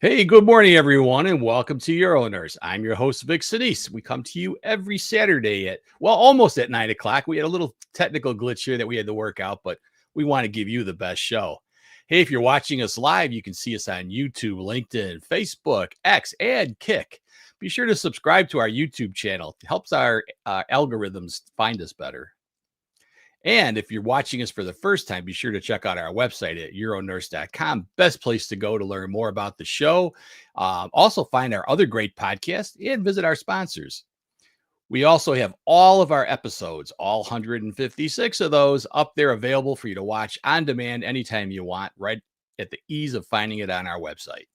Hey, good morning, everyone, and welcome to UroNurse. I'm your host, Vic Senese. We come to you every Saturday almost at 9 o'clock. We had a little technical glitch here that we had to work out, but we want to give you the best show. Hey, if you're watching us live, you can see us on YouTube, LinkedIn, Facebook, X, and Kick. Be sure to subscribe to our YouTube channel. It helps our algorithms find us better. And if you're watching us for the first time, be sure to check out our website at uronurse.com. Best place to go to learn more about the show. Also find our other great podcasts and visit our sponsors. We also have all of our episodes, all 156 of those, up there available for you to watch on demand anytime you want, right at the ease of finding it on our website.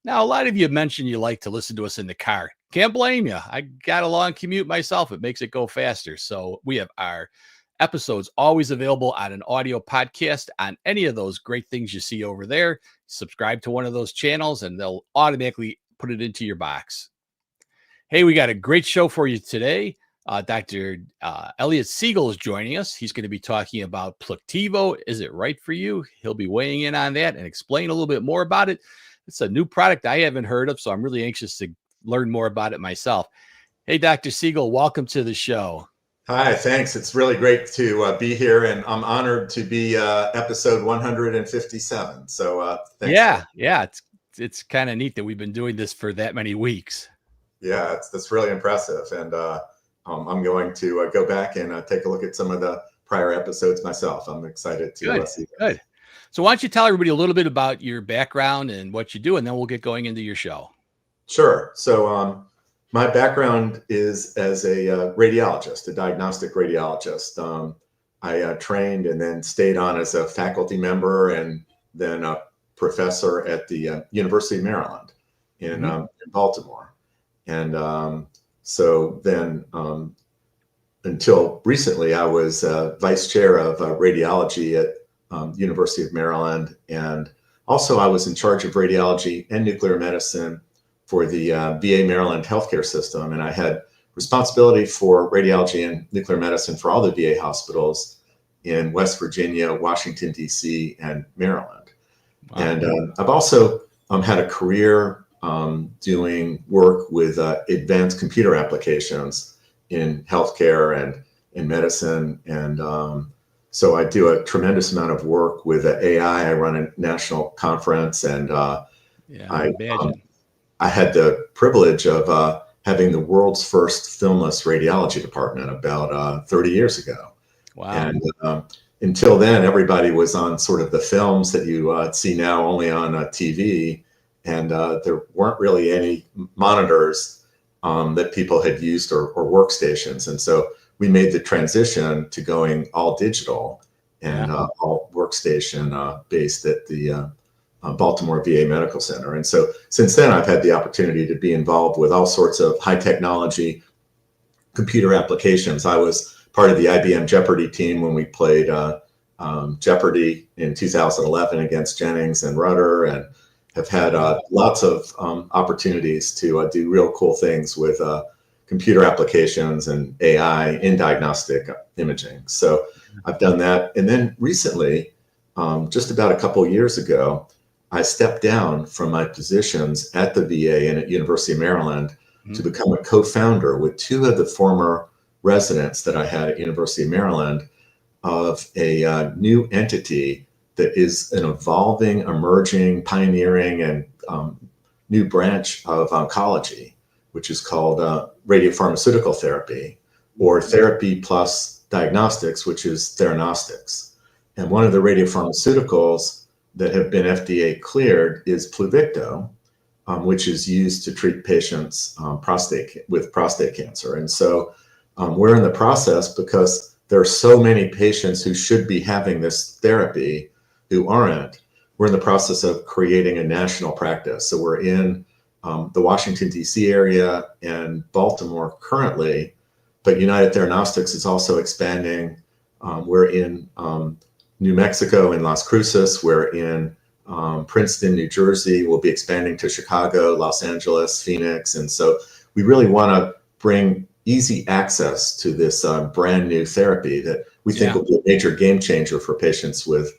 Now, a lot of you mentioned you like to listen to us in the car. Can't blame you. I got a long commute myself. It makes it go faster. So we have our episodes always available on an audio podcast on any of those great things you see over there. Subscribe to one of those channels and they'll automatically put it into your box. Hey, we got a great show for you today. Dr. Elliot Siegel is joining us. He's going to be talking about Pluvicto. Is it right for you? He'll be weighing in on that and explain a little bit more about it. It's a new product I haven't heard of, so I'm really anxious to learn more about it myself. Hey, Dr. Siegel, welcome to the show. Hi, thanks. It's really great to be here, and I'm honored to be episode 157. So thanks. Yeah, it's kind of neat that we've been doing this for that many weeks. Yeah, that's really impressive, and I'm going to go back and take a look at some of the prior episodes myself. I'm excited to see that. Good. So why don't you tell everybody a little bit about your background and what you do, and then we'll get going into your show. Sure. So my background is as a radiologist, a diagnostic radiologist. I trained and then stayed on as a faculty member and then a professor at the University of Maryland in Baltimore. And so then until recently, I was vice chair of radiology at University of Maryland. And also I was in charge of radiology and nuclear medicine for the VA Maryland healthcare system. And I had responsibility for radiology and nuclear medicine for all the VA hospitals in West Virginia, Washington, D.C., and Maryland. Wow. And I've also had a career doing work with advanced computer applications in healthcare and in medicine. And so I do a tremendous amount of work with AI. I run a national conference, and I had the privilege of having the world's first filmless radiology department about 30 years ago. Wow. And until then, everybody was on sort of the films that you see now only on TV. And there weren't really any monitors that people had used or workstations. And so we made the transition to going all digital and all workstation based at the Baltimore VA Medical Center. And so since then, I've had the opportunity to be involved with all sorts of high technology computer applications. I was part of the IBM Jeopardy team when we played Jeopardy in 2011 against Jennings and Rudder, and have had lots of opportunities to do real cool things with computer applications and AI in diagnostic imaging. So I've done that. And then recently, just about a couple of years ago, I stepped down from my positions at the VA and at University of Maryland to become a co-founder with two of the former residents that I had at University of Maryland of a new entity that is an evolving, emerging, pioneering, and new branch of oncology, which is called radiopharmaceutical therapy, or therapy plus diagnostics, which is Theranostics. And one of the radiopharmaceuticals that have been FDA cleared is Pluvicto, which is used to treat patients with prostate cancer. And so we're in the process, because there are so many patients who should be having this therapy who aren't. We're in the process of creating a national practice. So we're in the Washington, D.C. area and Baltimore currently, but United Theranostics is also expanding. We're in New Mexico and Las Cruces. We're in Princeton, New Jersey. We'll be expanding to Chicago, Los Angeles, Phoenix. And so we really want to bring easy access to this brand new therapy that we think will be a major game changer for patients with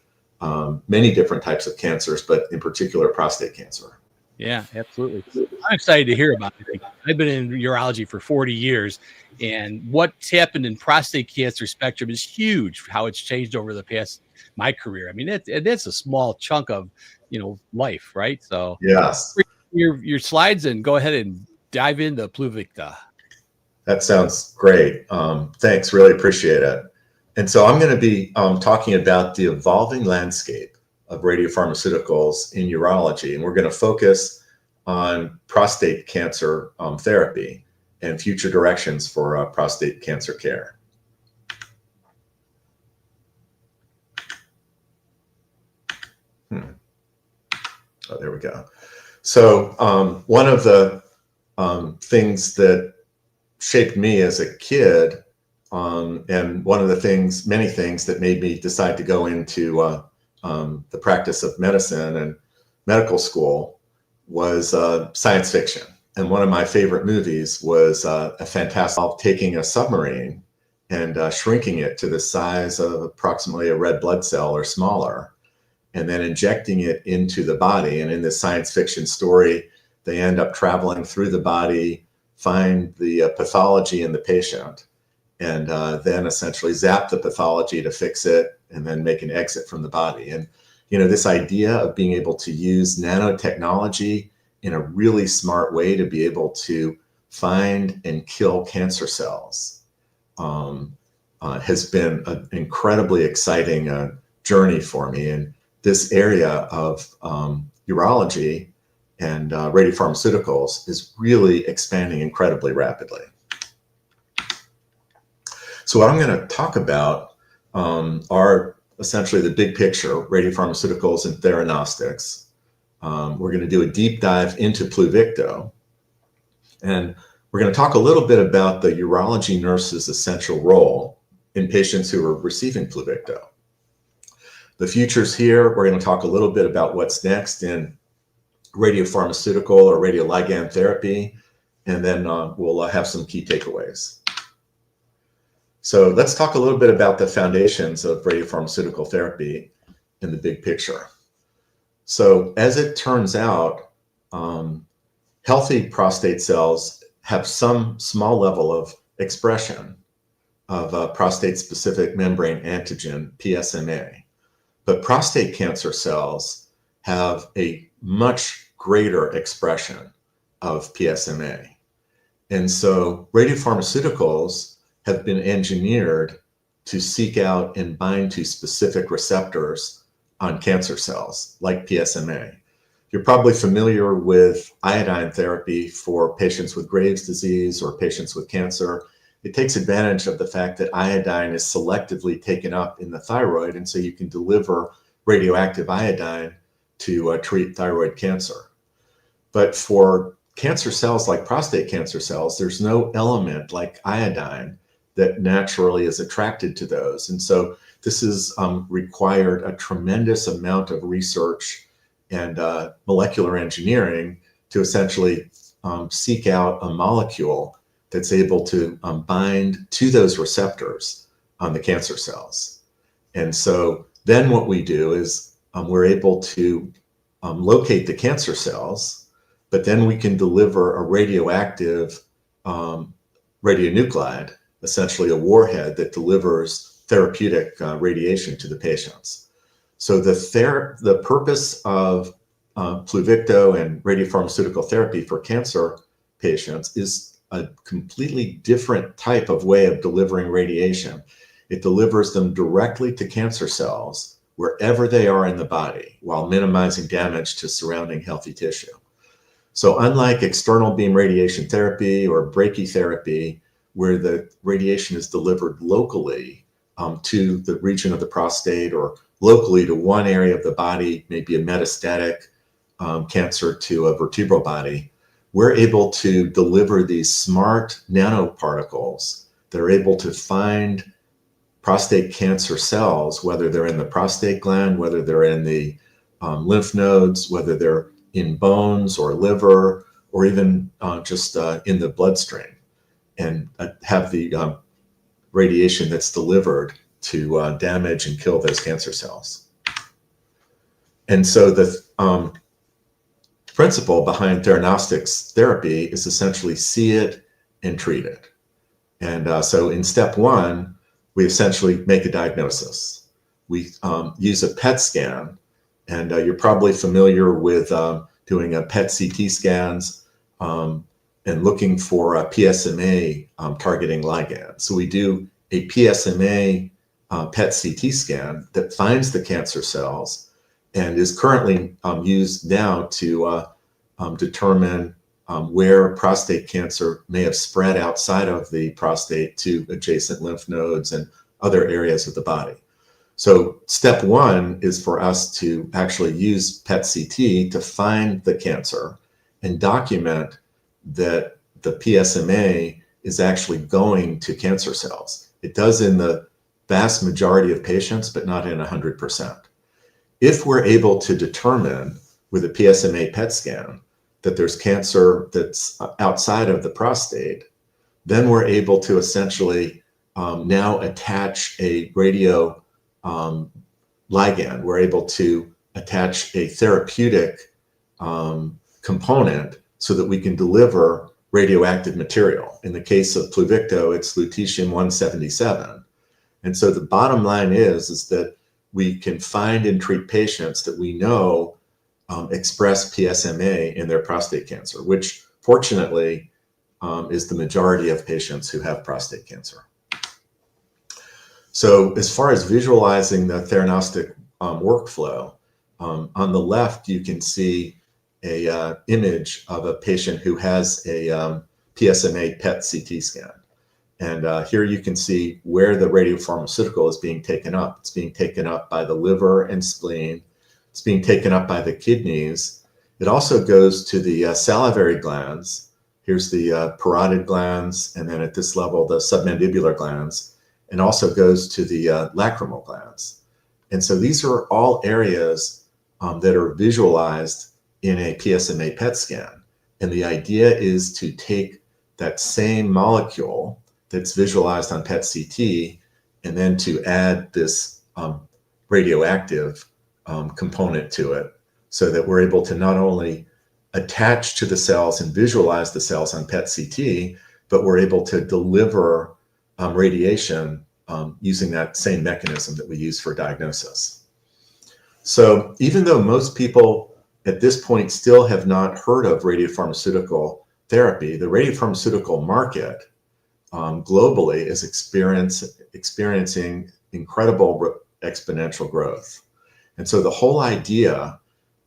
many different types of cancers, but in particular prostate cancer. Yeah, absolutely. I'm excited to hear about it. I've been in urology for 40 years, and what's happened in prostate cancer spectrum is huge. How it's changed over the past my career. I mean, that's a small chunk of life, right? So Yes, your slides and go ahead and dive into Pluvicto. that sounds great. Thanks, really appreciate it. And so I'm going to be talking about the evolving landscape of radiopharmaceuticals in urology, and we're going to focus on prostate cancer therapy and future directions for prostate cancer care. Oh, there we go. So one of the things that shaped me as a kid, and one of the things, many things that made me decide to go into the practice of medicine and medical school was science fiction. And one of my favorite movies was a fantastic taking a submarine and shrinking it to the size of approximately a red blood cell or smaller, and then injecting it into the body. And in this science fiction story, they end up traveling through the body, find the pathology in the patient, and then essentially zap the pathology to fix it and then make an exit from the body. And, this idea of being able to use nanotechnology in a really smart way to be able to find and kill cancer cells has been an incredibly exciting journey for me. And this area of urology and radiopharmaceuticals is really expanding incredibly rapidly. So what I'm going to talk about are essentially the big picture, radiopharmaceuticals and theranostics. We're going to do a deep dive into Pluvicto, and we're going to talk a little bit about the urology nurse's essential role in patients who are receiving Pluvicto. The future's here. We're going to talk a little bit about what's next in radiopharmaceutical or radioligand therapy, and then we'll have some key takeaways. So let's talk a little bit about the foundations of radiopharmaceutical therapy in the big picture. So as it turns out, healthy prostate cells have some small level of expression of prostate-specific membrane antigen, PSMA. But prostate cancer cells have a much greater expression of PSMA. And so radiopharmaceuticals have been engineered to seek out and bind to specific receptors on cancer cells, like PSMA. You're probably familiar with iodine therapy for patients with Graves' disease or patients with cancer. It takes advantage of the fact that iodine is selectively taken up in the thyroid, and so you can deliver radioactive iodine to treat thyroid cancer. But for cancer cells like prostate cancer cells, there's no element like iodine that naturally is attracted to those. And so this has required a tremendous amount of research and molecular engineering to essentially seek out a molecule that's able to bind to those receptors on the cancer cells. And so then what we do is we're able to locate the cancer cells, but then we can deliver a radioactive radionuclide, essentially a warhead that delivers therapeutic radiation to the patients. So the purpose of Pluvicto and radiopharmaceutical therapy for cancer patients is a completely different type of way of delivering radiation. It delivers them directly to cancer cells wherever they are in the body while minimizing damage to surrounding healthy tissue. So unlike external beam radiation therapy or brachytherapy, where the radiation is delivered locally to the region of the prostate or locally to one area of the body, maybe a metastatic cancer to a vertebral body, we're able to deliver these smart nanoparticles that are able to find prostate cancer cells, whether they're in the prostate gland, whether they're in the lymph nodes, whether they're in bones or liver, or even just in the bloodstream, and have the radiation that's delivered to damage and kill those cancer cells. And so principle behind Theranostic's therapy is essentially see it and treat it. And so in step one, we essentially make a diagnosis. We use a PET scan, and you're probably familiar with doing a PET CT scans and looking for a PSMA targeting ligand. So we do a PSMA PET CT scan that finds the cancer cells and is currently used now to determine where prostate cancer may have spread outside of the prostate to adjacent lymph nodes and other areas of the body. So step one is for us to actually use PET CT to find the cancer and document that the PSMA is actually going to cancer cells. It does in the vast majority of patients, but not in 100%. If we're able to determine with a PSMA PET scan that there's cancer that's outside of the prostate, then we're able to essentially now attach a radio ligand. We're able to attach a therapeutic component so that we can deliver radioactive material. In the case of Pluvicto, it's lutetium-177. And so the bottom line is that we can find and treat patients that we know express PSMA in their prostate cancer, which fortunately is the majority of patients who have prostate cancer. So as far as visualizing the theranostic workflow, on the left you can see a image of a patient who has a PSMA PET CT scan. And here you can see where the radiopharmaceutical is being taken up. It's being taken up by the liver and spleen. It's being taken up by the kidneys. It also goes to the salivary glands. Here's the parotid glands, and then at this level, the submandibular glands, and also goes to the lacrimal glands. And so these are all areas that are visualized in a PSMA PET scan. And the idea is to take that same molecule that's visualized on PET CT and then to add this radioactive component to it so that we're able to not only attach to the cells and visualize the cells on PET CT, but we're able to deliver radiation using that same mechanism that we use for diagnosis. So even though most people at this point still have not heard of radiopharmaceutical therapy, the radiopharmaceutical market globally is experiencing incredible exponential growth. And so the whole idea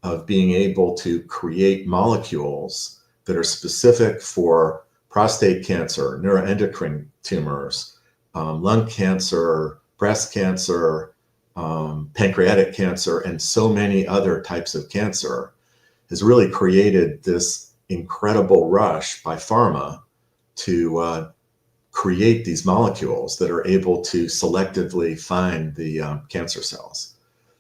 of being able to create molecules that are specific for prostate cancer, neuroendocrine tumors, lung cancer, breast cancer, pancreatic cancer, and so many other types of cancer has really created this incredible rush by pharma to create these molecules that are able to selectively find the cancer cells.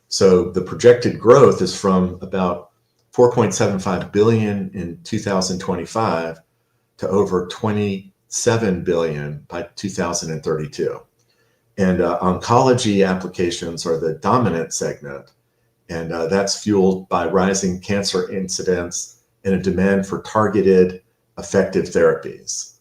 So the projected growth is from about 4.75 billion in 2025 to over 27 billion by 2032. And oncology applications are the dominant segment, and that's fueled by rising cancer incidence and a demand for targeted, effective therapies.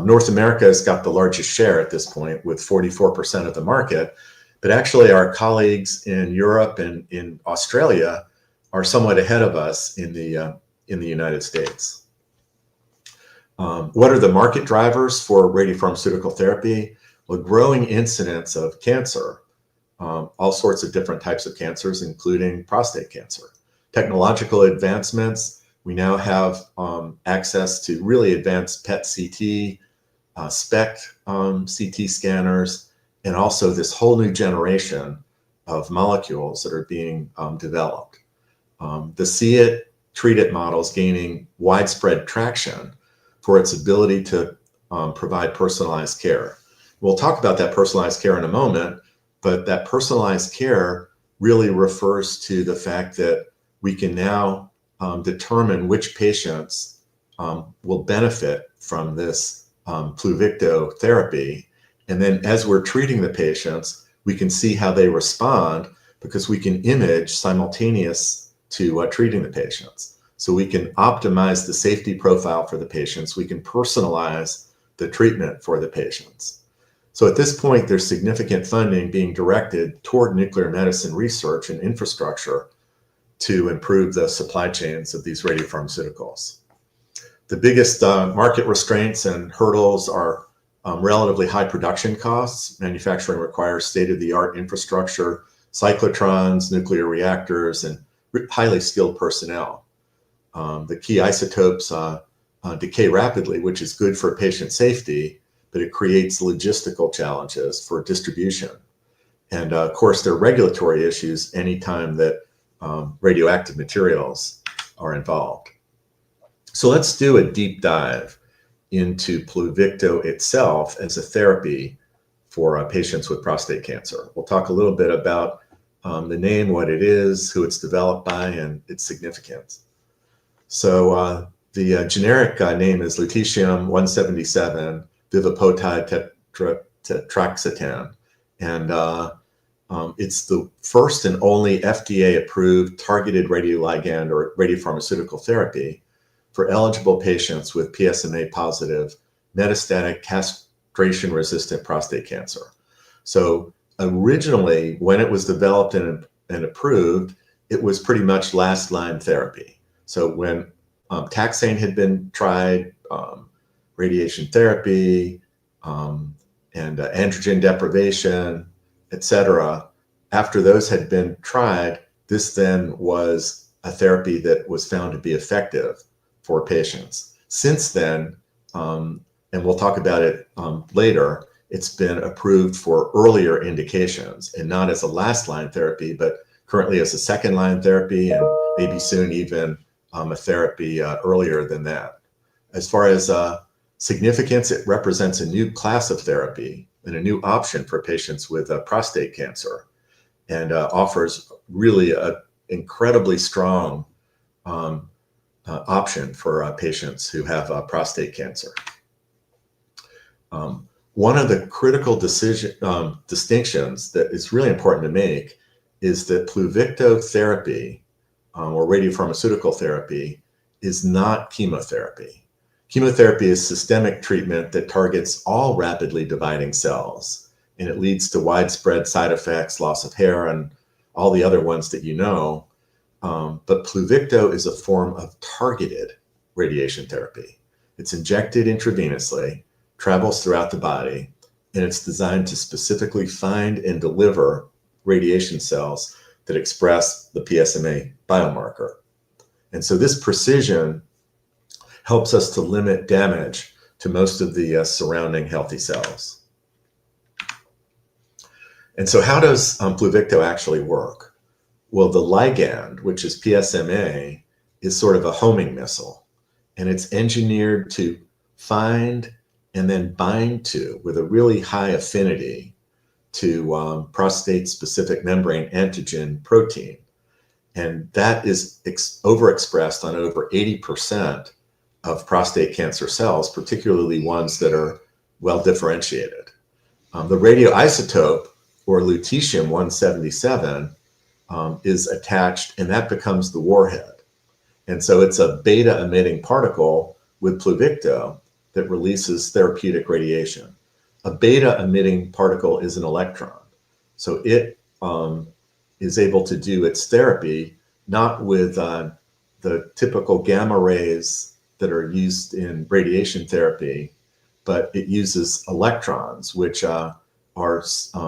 North America has got the largest share at this point with 44% of the market, but actually our colleagues in Europe and in Australia are somewhat ahead of us in the United States. What are the market drivers for radiopharmaceutical therapy? Well, growing incidence of cancer, all sorts of different types of cancers, including prostate cancer. Technological advancements, we now have access to really advanced PET CT, SPECT CT scanners, and also this whole new generation of molecules that are being developed. The see it, treat it model is gaining widespread traction for its ability to provide personalized care. We'll talk about that personalized care in a moment, but that personalized care really refers to the fact that we can now determine which patients will benefit from this Pluvicto therapy. And then as we're treating the patients, we can see how they respond because we can image simultaneous to treating the patients. So we can optimize the safety profile for the patients. We can personalize the treatment for the patients. So at this point, there's significant funding being directed toward nuclear medicine research and infrastructure to improve the supply chains of these radiopharmaceuticals. The biggest market restraints and hurdles are relatively high production costs. Manufacturing requires state-of-the-art infrastructure, cyclotrons, nuclear reactors, and highly skilled personnel. The key isotopes decay rapidly, which is good for patient safety, but it creates logistical challenges for distribution. And of course, there are regulatory issues anytime that radioactive materials are involved. So let's do a deep dive into Pluvicto itself as a therapy for patients with prostate cancer. We'll talk a little bit about the name, what it is, who it's developed by, and its significance. So the generic name is lutetium-177 vipivotide tetraxetan. And it's the first and only FDA-approved targeted radioligand or radiopharmaceutical therapy for eligible patients with PSMA-positive metastatic castration-resistant prostate cancer. So originally, when it was developed and approved, it was pretty much last-line therapy. So when taxane had been tried, radiation therapy, and androgen deprivation, etc., after those had been tried, this then was a therapy that was found to be effective for patients. Since then, and we'll talk about it later, it's been approved for earlier indications and not as a last line therapy, but currently as a second line therapy and maybe soon even a therapy earlier than that. As far as significance, it represents a new class of therapy and a new option for patients with prostate cancer, and offers really an incredibly strong option for patients who have prostate cancer. One of the critical distinctions that is really important to make is that Pluvicto therapy or radiopharmaceutical therapy is not chemotherapy. Chemotherapy is systemic treatment that targets all rapidly dividing cells, and it leads to widespread side effects, loss of hair, and all the other ones that you know. But Pluvicto is a form of targeted radiation therapy. It's injected intravenously, travels throughout the body, and it's designed to specifically find and deliver radiation cells that express the PSMA biomarker. And so this precision helps us to limit damage to most of the surrounding healthy cells. And so how does Pluvicto actually work? Well, the ligand, which is PSMA, is sort of a homing missile, and it's engineered to find and then bind to, with a really high affinity, to prostate-specific membrane antigen protein. And that is overexpressed on over 80% of prostate cancer cells, particularly ones that are well differentiated. The radioisotope, or lutetium-177, is attached, and that becomes the warhead. And so it's a beta-emitting particle with Pluvicto that releases therapeutic radiation. A beta-emitting particle is an electron. So it is able to do its therapy not with the typical gamma rays that are used in radiation therapy, but it uses electrons, which are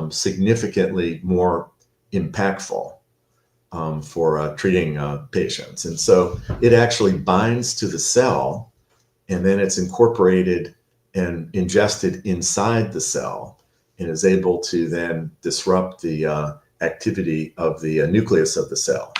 significantly more impactful for treating patients. And so it actually binds to the cell, and then it's incorporated and ingested inside the cell, and is able to then disrupt the activity of the nucleus of the cell.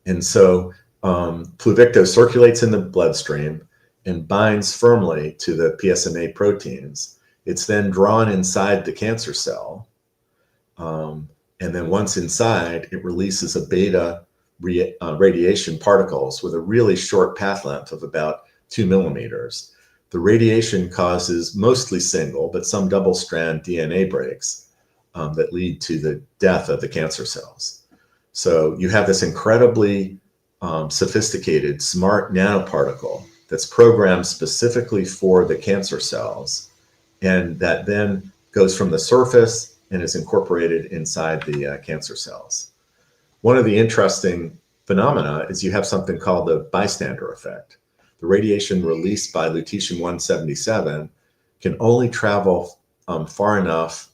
And so Pluvicto circulates in the bloodstream and binds firmly to the PSMA proteins. It's then drawn inside the cancer cell. And then once inside, it releases a beta radiation particles with a really short path length of about 2 millimeters. The radiation causes mostly single, but some double-strand DNA breaks that lead to the death of the cancer cells. So you have this incredibly sophisticated, smart nanoparticle that's programmed specifically for the cancer cells, and that then goes from the surface and is incorporated inside the cancer cells. One of the interesting phenomena is you have something called the bystander effect. The radiation released by lutetium-177 can only travel far enough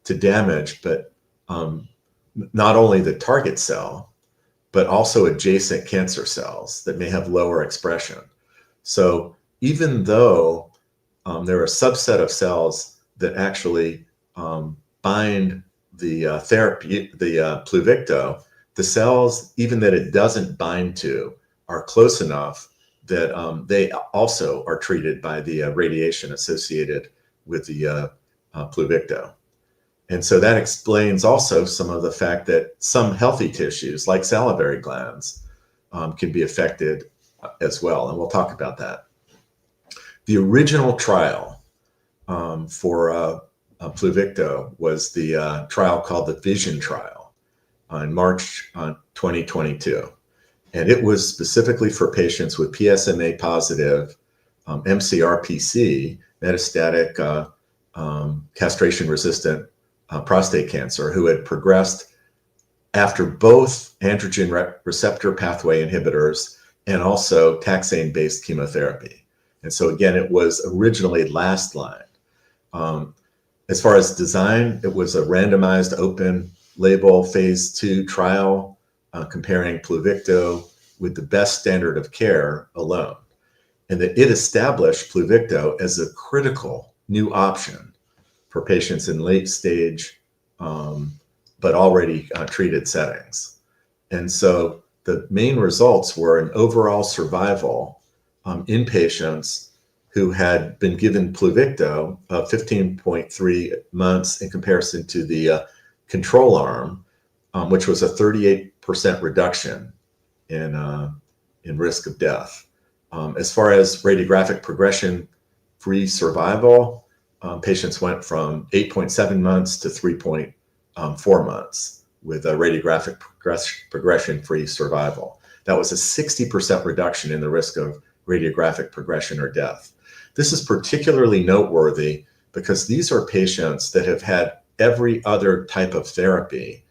to damage, but not only the target cell, but also adjacent cancer cells that may have lower expression. So even though there are a subset of cells that actually bind the therapy, the Pluvicto, the cells, even that it doesn't bind to, are close enough that they also are treated by the radiation associated with the Pluvicto. And so that explains also some of the fact that some healthy tissues, like salivary glands, can be affected as well. And we'll talk about that. The original trial for Pluvicto was the trial called the Vision trial in March 2022. And it was specifically for patients with PSMA positive MCRPC, metastatic castration resistant prostate cancer, who had progressed after both androgen receptor pathway inhibitors and also taxane-based chemotherapy. And so again, it was originally last line. As far as design, it was a randomized open label phase 2 trial comparing Pluvicto with the best standard of care alone. And that it established Pluvicto as a critical new option for patients in late stage, but already treated settings. And so the main results were an overall survival in patients who had been given Pluvicto of 15.3 months in comparison to the control arm, which was a 38% reduction in risk of death. As far as radiographic progression-free survival, patients went from 8.7 months to 3.4 months with a radiographic progression-free survival. That was a 60% reduction in the risk of radiographic progression or death. This is particularly noteworthy because these are patients that have had every other type of therapy.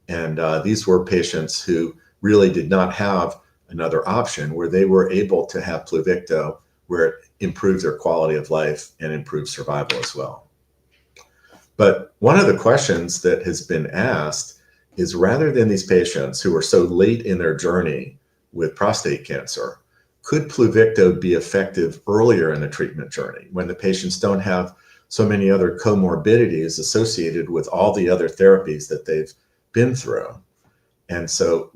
And these were patients who really did not have another option, where they were able to have Pluvicto, where it improved their quality of life and improved survival as well. But one of the questions that has been asked is, rather than these patients who are so late in their journey with prostate cancer, could Pluvicto be effective earlier in the treatment journey when the patients don't have so many other comorbidities associated with all the other therapies that they've been through? And so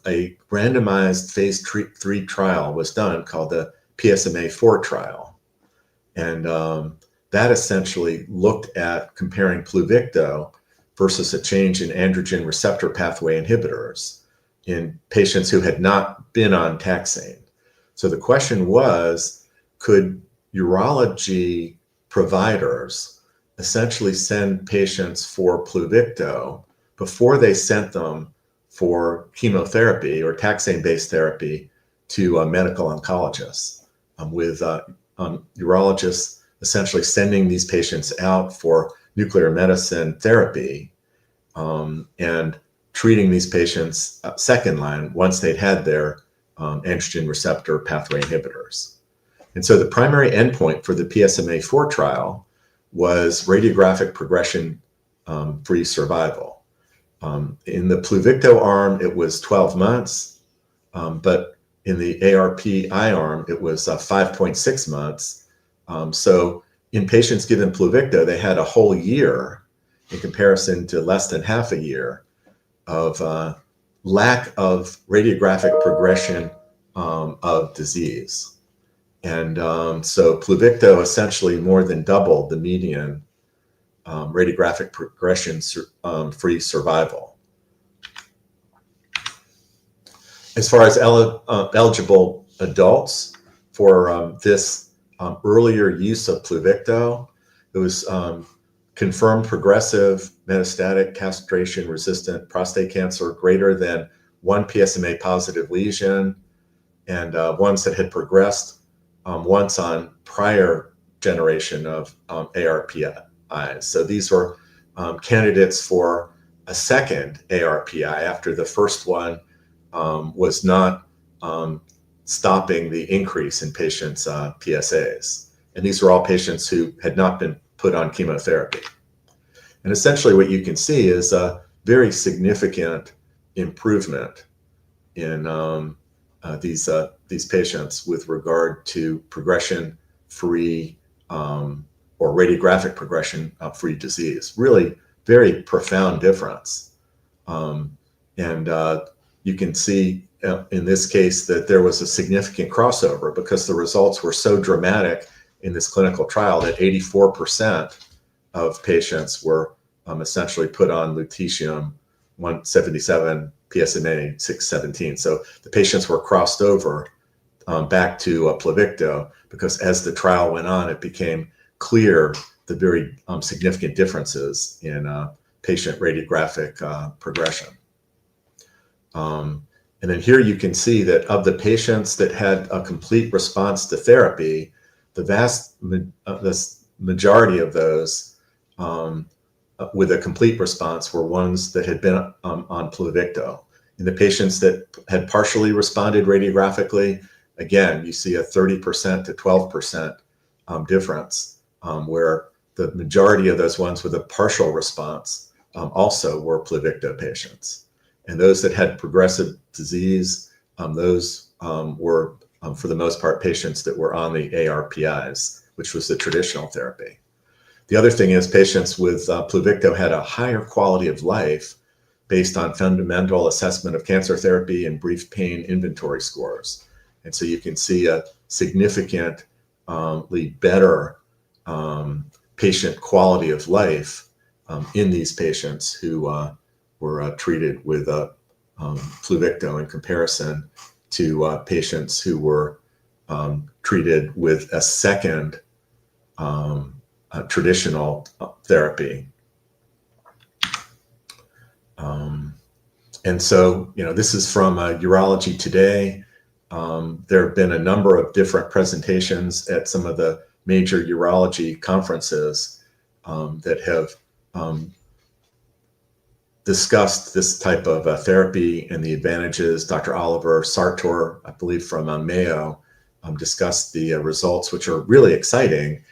a randomized phase 3 trial was done called the PSMA-4 trial. And that essentially looked at comparing Pluvicto versus a change in androgen receptor pathway inhibitors in patients who had not been on taxane. So the question was, could urology providers essentially send patients for Pluvicto before they sent them for chemotherapy or taxane-based therapy to medical oncologists, with urologists essentially sending these patients out for nuclear medicine therapy and treating these patients second line once they'd had their androgen receptor pathway inhibitors. And so the primary endpoint for the PSMA-4 trial was radiographic progression-free survival. In the Pluvicto arm, it was 12 months, but in the ARPI arm, it was 5.6 months. So in patients given Pluvicto, they had a whole year in comparison to less than half a year of lack of radiographic progression of disease. And so Pluvicto essentially more than doubled the median radiographic progression-free survival. As far as eligible adults for this earlier use of Pluvicto, it was confirmed progressive metastatic castration-resistant prostate cancer greater than one PSMA positive lesion, and ones that had progressed once on prior generation of ARPIs. So these were candidates for a second ARPI after the first one was not stopping the increase in patients' PSAs. And these were all patients who had not been put on chemotherapy. And essentially what you can see is a very significant improvement in these patients with regard to progression-free or radiographic progression-free disease. Really very profound difference. You can see in this case that there was a significant crossover because the results were so dramatic in this clinical trial that 84% of patients were essentially put on lutetium 177 PSMA 617. So the patients were crossed over back to Pluvicto because as the trial went on, it became clear the very significant differences in patient radiographic progression. And then here you can see that of the patients that had a complete response to therapy, the majority of those with a complete response were ones that had been on Pluvicto. In the patients that had partially responded radiographically, again, you see a 30% to 12% difference, where the majority of those ones with a partial response also were Pluvicto patients. And those that had progressive disease, those were, for the most part, patients that were on the ARPIs, which was the traditional therapy. The other thing is patients with Pluvicto had a higher quality of life based on fundamental assessment of cancer therapy and brief pain inventory scores. And so you can see a significantly better patient quality of life in these patients who were treated with Pluvicto in comparison to patients who were treated with a second traditional therapy. And so, this is from Urology Today. There have been a number of different presentations at some of the major urology conferences that have discussed this type of therapy and the advantages. Dr. Oliver Sartor, I believe from Mayo, discussed the results, which are really exciting,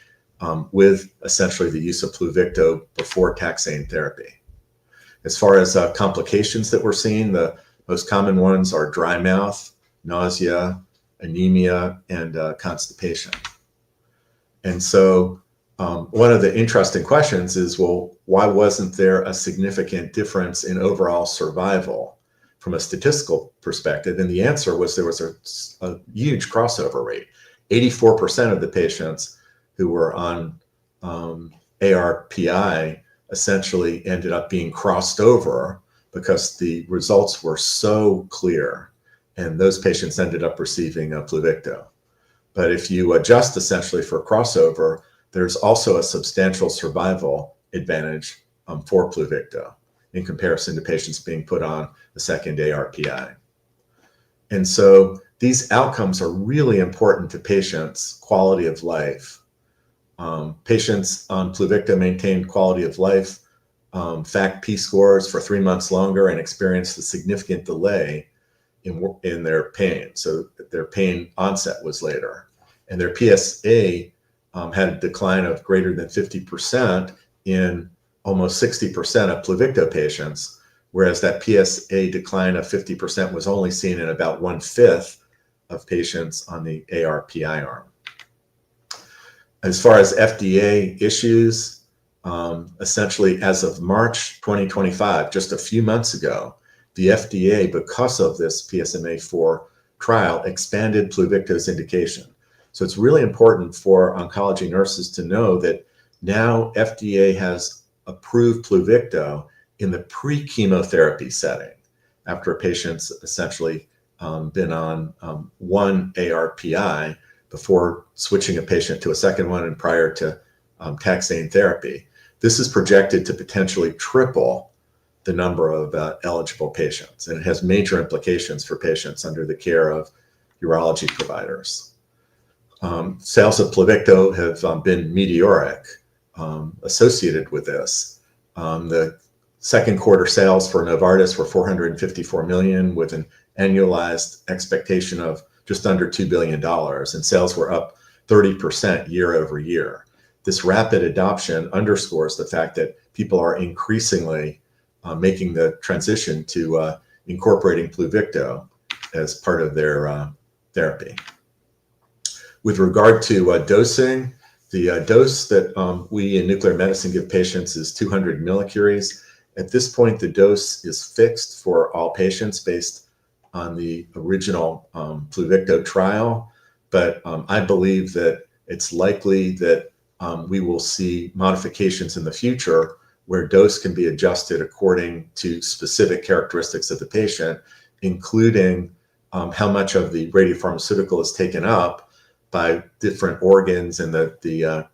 with essentially the use of Pluvicto before taxane therapy. As far as complications that we're seeing, the most common ones are dry mouth, nausea, anemia, and constipation. And so one of the interesting questions is, well, why wasn't there a significant difference in overall survival from a statistical perspective? And the answer was there was a huge crossover rate. 84% of the patients who were on ARPI essentially ended up being crossed over because the results were so clear, and those patients ended up receiving Pluvicto. But if you adjust essentially for crossover, there's also a substantial survival advantage for Pluvicto in comparison to patients being put on the second ARPI. And so these outcomes are really important to patients' quality of life. Patients on Pluvicto maintained quality of life, FACT-P scores for 3 months longer and experienced a significant delay in their pain. So their pain onset was later. And their PSA had a decline of greater than 50% in almost 60% of Pluvicto patients, whereas that PSA decline of 50% was only seen in about 1/5 of patients on the ARPI arm. As far as FDA issues, essentially as of March 2025, just a few months ago, the FDA, because of this PSMA-4 trial, expanded Pluvicto's indication. So it's really important for oncology nurses to know that now FDA has approved Pluvicto in the pre-chemotherapy setting after a patient's essentially been on one ARPI before switching a patient to a second one and prior to taxane therapy. This is projected to potentially triple the number of eligible patients. And it has major implications for patients under the care of urology providers. Sales of Pluvicto have been meteoric associated with this. The second quarter sales for Novartis were $454 million, with an annualized expectation of just under $2 billion, and sales were up 30% year over year. This rapid adoption underscores the fact that people are increasingly making the transition to incorporating Pluvicto as part of their therapy. With regard to dosing, the dose that we in nuclear medicine give patients is 200 millicuries. At this point, the dose is fixed for all patients based on the original Pluvicto trial, but I believe that it's likely that we will see modifications in the future where dose can be adjusted according to specific characteristics of the patient, including how much of the radiopharmaceutical is taken up by different organs and the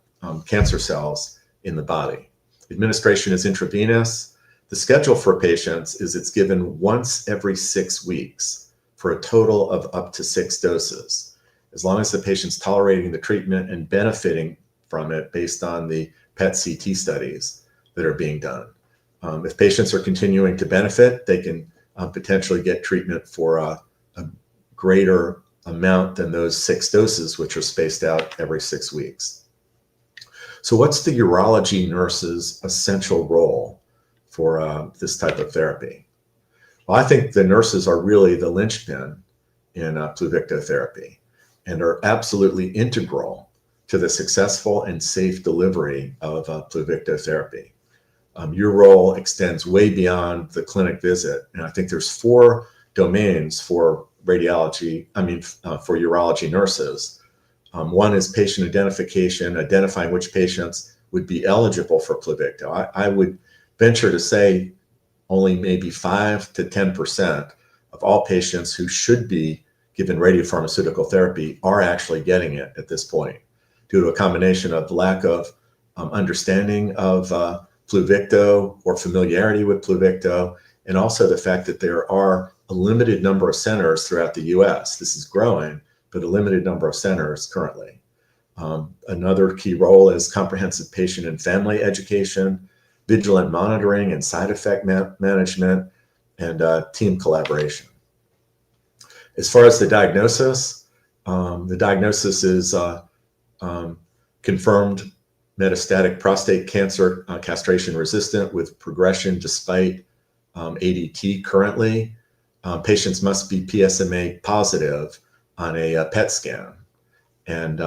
cancer cells in the body. Administration is intravenous. The schedule for patients is it's given once every 6 weeks for a total of up to 6 doses, as long as the patient's tolerating the treatment and benefiting from it based on the PET-CT studies that are being done. If patients are continuing to benefit, they can potentially get treatment for a greater amount than those 6 doses, which are spaced out every 6 weeks. So what's the urology nurse's essential role for this type of therapy? Well, I think the nurses are really the linchpin in Pluvicto therapy and are absolutely integral to the successful and safe delivery of Pluvicto therapy. Your role extends way beyond the clinic visit, and I think there's 4 domains for radiology, for urology nurses. One is patient identification, identifying which patients would be eligible for Pluvicto. I would venture to say only maybe 5 to 10% of all patients who should be given radiopharmaceutical therapy are actually getting it at this point, due to a combination of lack of understanding of Pluvicto or familiarity with Pluvicto, and also the fact that there are a limited number of centers throughout the US. This is growing, but a limited number of centers currently. Another key role is comprehensive patient and family education, vigilant monitoring and side effect management, and team collaboration. As far as the diagnosis is confirmed metastatic prostate cancer, castration resistant with progression despite ADT currently. Patients must be PSMA positive on a PET scan, and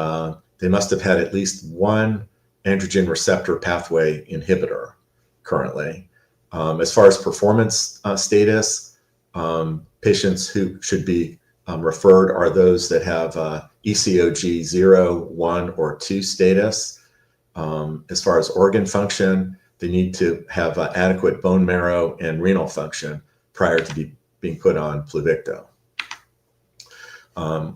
they must have had at least one androgen receptor pathway inhibitor currently. As far as performance status, patients who should be referred are those that have ECOG 0, 1, or 2 status. As far as organ function, they need to have adequate bone marrow and renal function prior to being put on Pluvicto.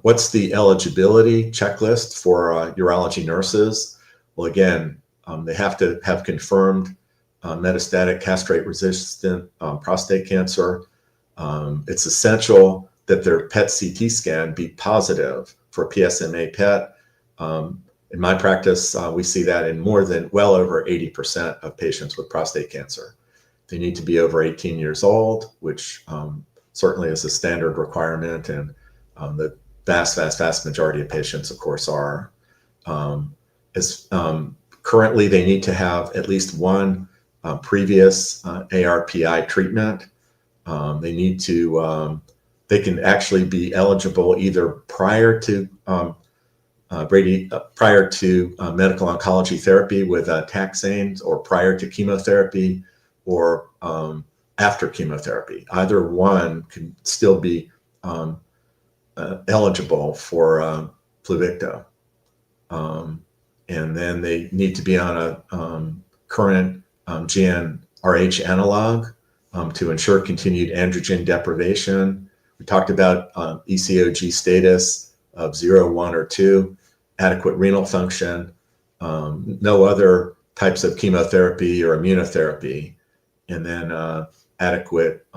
What's the eligibility checklist for urology nurses? Well, again, they have to have confirmed metastatic castrate-resistant prostate cancer. It's essential that their PET-CT scan be positive for PSMA PET. In my practice, we see that in well over 80% of patients with prostate cancer. They need to be over 18 years old, which certainly is a standard requirement, and the vast majority of patients, of course, are. Currently, they need to have at least one previous ARPI treatment. They can actually be eligible either prior to medical oncology therapy with taxanes, or prior to chemotherapy, or after chemotherapy. Either one can still be eligible for Pluvicto. And then they need to be on a current GnRH analog to ensure continued androgen deprivation. We talked about ECOG status of 0, 1, or 2, adequate renal function, no other types of chemotherapy or immunotherapy, and then adequate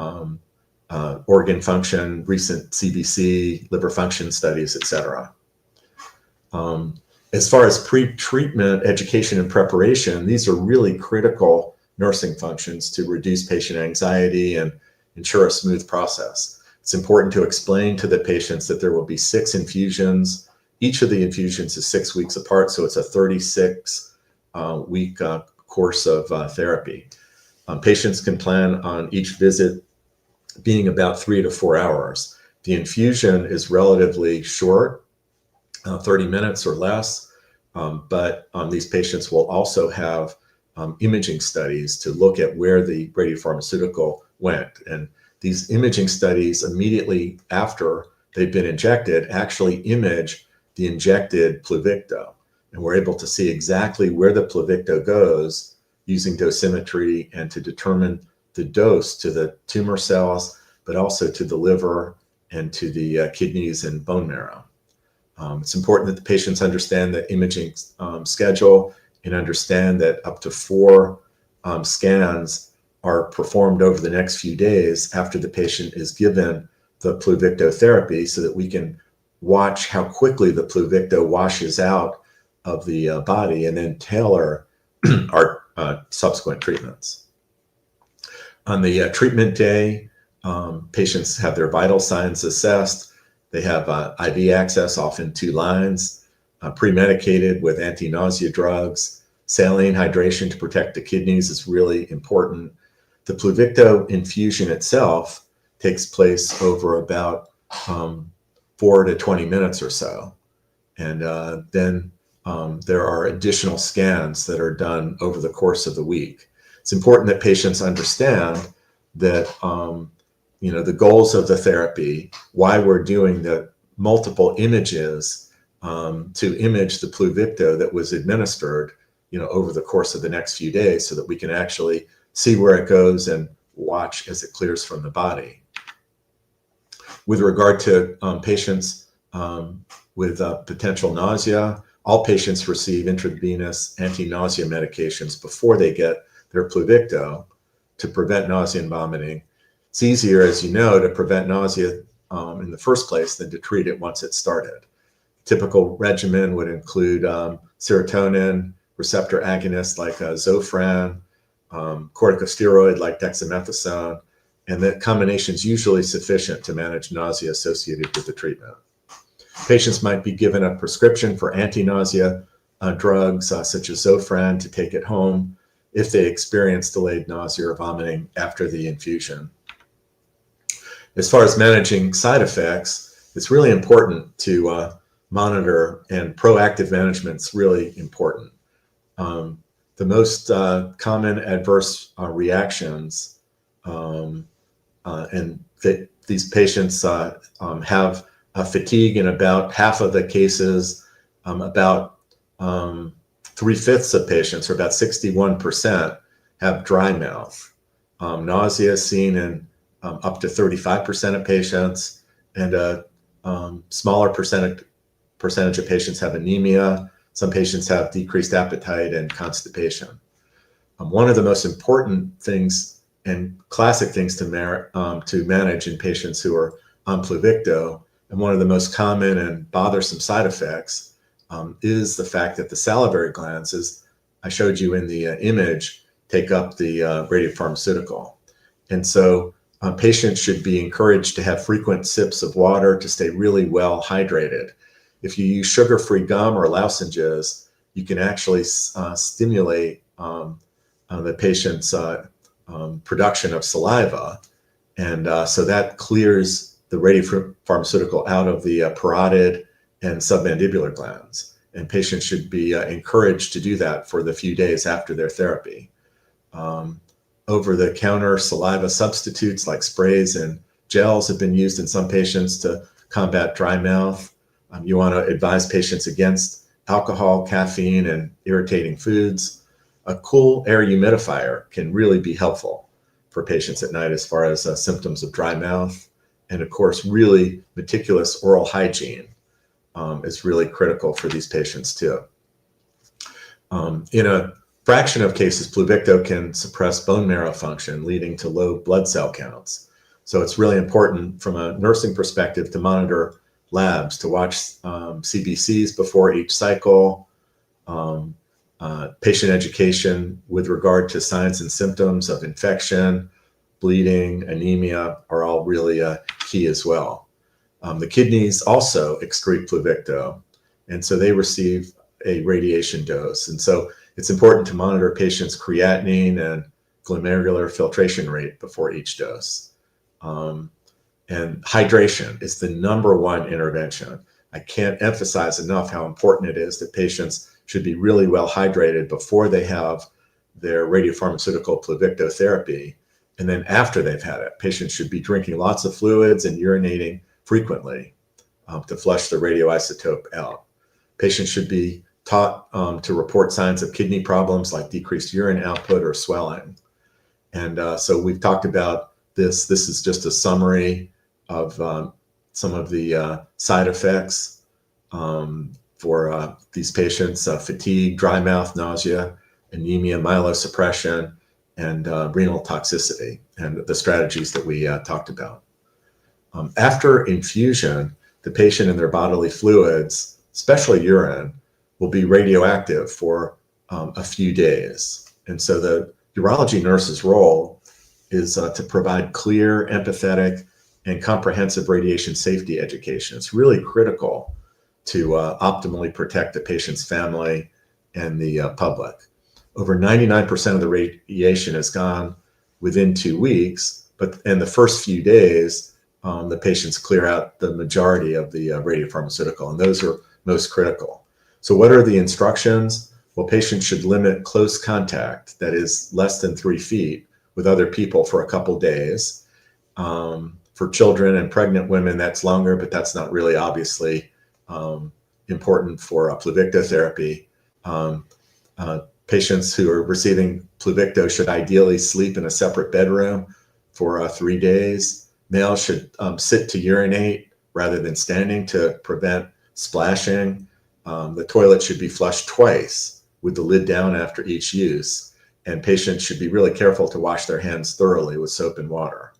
organ function, recent CBC, liver function studies, etc. As far as pre-treatment education and preparation, these are really critical nursing functions to reduce patient anxiety and ensure a smooth process. It's important to explain to the patients that there will be 6 infusions. Each of the infusions is 6 weeks apart, so it's a 36-week course of therapy. Patients can plan on each visit being about 3 to 4 hours. The infusion is relatively short, 30 minutes or less, but these patients will also have imaging studies to look at where the radiopharmaceutical went. And these imaging studies immediately after they've been injected actually image the injected Pluvicto. And we're able to see exactly where the Pluvicto goes using dosimetry and to determine the dose to the tumor cells, but also to the liver and to the kidneys and bone marrow. It's important that the patients understand the imaging schedule and understand that up to 4 scans are performed over the next few days after the patient is given the Pluvicto therapy, so that we can watch how quickly the Pluvicto washes out of the body and then tailor our subsequent treatments. On the treatment day, patients have their vital signs assessed. They have IV access, often 2 lines, pre-medicated with anti-nausea drugs. Saline hydration to protect the kidneys is really important. The Pluvicto infusion itself takes place over about 4 to 20 minutes or so. And then there are additional scans that are done over the course of the week. It's important that patients understand that the goals of the therapy, why we're doing the multiple images to image the Pluvicto that was administered over the course of the next few days, so that we can actually see where it goes and watch as it clears from the body. With regard to patients with potential nausea, all patients receive intravenous anti-nausea medications before they get their Pluvicto to prevent nausea and vomiting. It's easier, as you know, to prevent nausea in the first place than to treat it once it's started. Typical regimen would include serotonin receptor agonists like Zofran, corticosteroid like dexamethasone, and that combination is usually sufficient to manage nausea associated with the treatment. Patients might be given a prescription for anti-nausea drugs such as Zofran to take at home if they experience delayed nausea or vomiting after the infusion. As far as managing side effects, it's really important to monitor, and proactive management is really important. The most common adverse reactions, these patients have fatigue in about half of the cases. About 3/5 of patients, or about 61%, have dry mouth. Nausea is seen in up to 35% of patients, and a smaller percentage of patients have anemia. Some patients have decreased appetite and constipation. One of the most important things and classic things to manage in patients who are on Pluvicto, and one of the most common and bothersome side effects, is the fact that the salivary glands, as I showed you in the image, take up the radiopharmaceutical. And so patients should be encouraged to have frequent sips of water to stay really well hydrated. If you use sugar-free gum or lozenges, you can actually stimulate the patient's production of saliva. And so that clears the radiopharmaceutical out of the parotid and submandibular glands. And patients should be encouraged to do that for the few days after their therapy. Over-the-counter saliva substitutes like sprays and gels have been used in some patients to combat dry mouth. You want to advise patients against alcohol, caffeine, and irritating foods. A cool air humidifier can really be helpful for patients at night as far as symptoms of dry mouth. And of course, really meticulous oral hygiene is really critical for these patients too. In a fraction of cases, Pluvicto can suppress bone marrow function, leading to low blood cell counts. So it's really important from a nursing perspective to monitor labs, to watch CBCs before each cycle, patient education with regard to signs and symptoms of infection, bleeding, anemia are all really key as well. The kidneys also excrete Pluvicto, and so they receive a radiation dose. And so it's important to monitor patients' creatinine and glomerular filtration rate before each dose. And hydration is the number one intervention. I can't emphasize enough how important it is that patients should be really well hydrated before they have their radiopharmaceutical Pluvicto therapy. And then after they've had it, patients should be drinking lots of fluids and urinating frequently to flush the radioisotope out. Patients should be taught to report signs of kidney problems like decreased urine output or swelling. And so we've talked about this. This is just a summary of some of the side effects for these patients: fatigue, dry mouth, nausea, anemia, myelosuppression, and renal toxicity, and the strategies that we talked about. After infusion, the patient and their bodily fluids, especially urine, will be radioactive for a few days. And so the urology nurse's role is to provide clear, empathetic, and comprehensive radiation safety education. It's really critical to optimally protect the patient's family and the public. Over 99% of the radiation is gone within 2 weeks, but in the first few days, the patients clear out the majority of the radiopharmaceutical, and those are most critical. So what are the instructions? Well, patients should limit close contact, that is less than 3 feet, with other people for a couple days. For children and pregnant women, that's longer, but that's not really obviously important for Pluvicto therapy. Patients who are receiving Pluvicto should ideally sleep in a separate bedroom for 3 days. Males should sit to urinate rather than standing to prevent splashing. The toilet should be flushed twice with the lid down after each use. And patients should be really careful to wash their hands thoroughly with soap and water.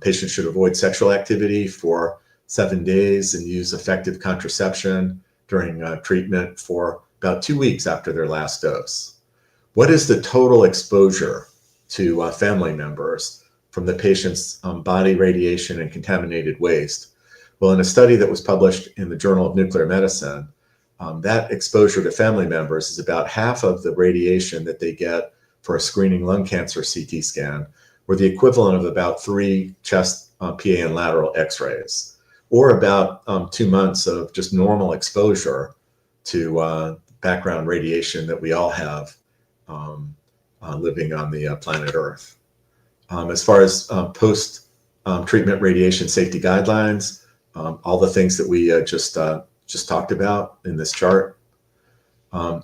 Patients should avoid sexual activity for 7 days and use effective contraception during treatment for about 2 weeks after their last dose. What is the total exposure to family members from the patient's body radiation and contaminated waste? Well, in a study that was published in the Journal of Nuclear Medicine, that exposure to family members is about half of the radiation that they get for a screening lung cancer CT scan, or the equivalent of about 3 chest, PA, and lateral x-rays, or about 2 months of just normal exposure to background radiation that we all have living on the planet Earth. As far as post-treatment radiation safety guidelines, all the things that we just talked about in this chart,